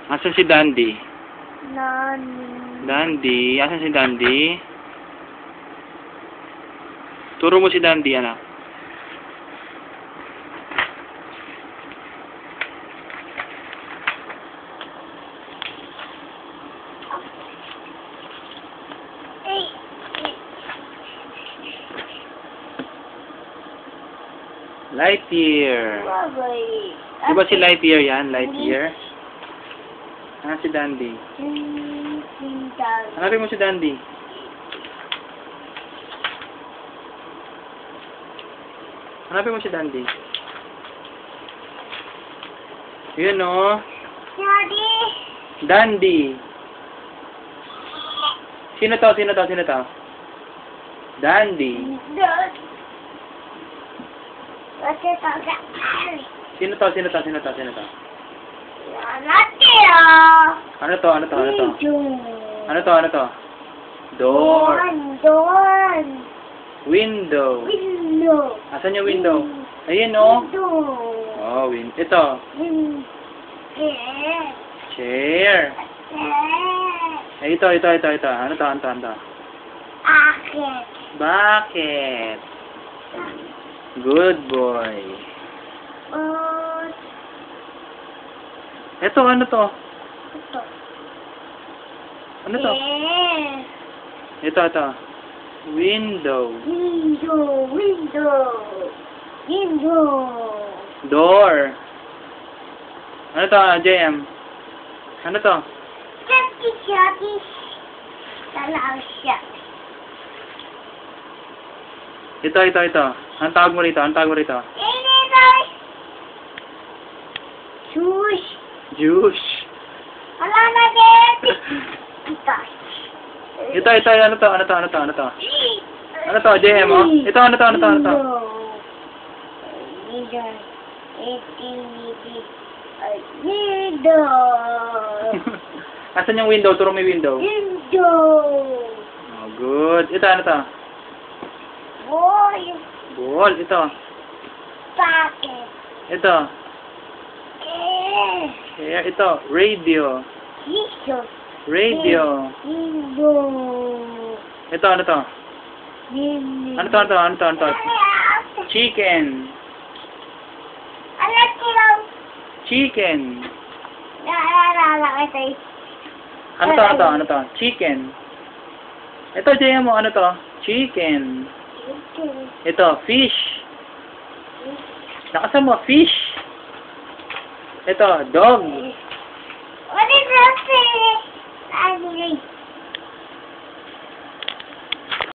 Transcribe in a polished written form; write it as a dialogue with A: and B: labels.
A: Asan si Dandy?
B: Nani.
A: Dandy? Asan si Dandy? Turo mo si Dandy, anak.
B: Ay.
A: Lightyear.
B: Babay.
A: Di ba si Lightyear yan? Lightyear? Ah, si Dandy. Hanapin mo si Dandy. Hanapin mo si Dandy. Yun o.
B: Daddy.
A: Dandy. Sino to? Sino to? Sino to? Dandy.
B: Kasi taga.
A: Sino to? Sino to? Sino to? Sino to?
B: Natira.
A: Ano to? Ano to? Ano to? Ano to? Ano to? Door.
B: Door.
A: Window.
B: Window.
A: Asan yung window? Ayun o.
B: Window.
A: Oh, ito. Chair. Ay, ito. Ano to? Ano to? Ano to?
B: Akit.
A: Bakit? Good boy. Ito, ano to?
B: Ito.
A: Ano to? Ito. Window.
B: Window.
A: Door. Ano to, JM? Ano to?
B: Shati. Talaw siya.
A: Ito. Anong tawag mo rito?
B: Shush.
A: Juice.
B: Wala na din.
A: Ito. Ano to? Ano to, JM, oh? Ito, ano to?
B: Window.
A: Asan yung window? Turo mo yung window. Oh, good. Ito, ano to?
B: Boy.
A: Ball. Ito.
B: Bakit?
A: Ito. Ito. Radio.
B: Jesus.
A: Radio. Ito, ano to? Ano to? Chicken.
B: Alam ko lang.
A: Chicken.
B: Naalala kita eh.
A: Ano to? Chicken. Ito, JM mo, ano to? Chicken. Ito, fish. Nakasan mo, fish. Ito, dog.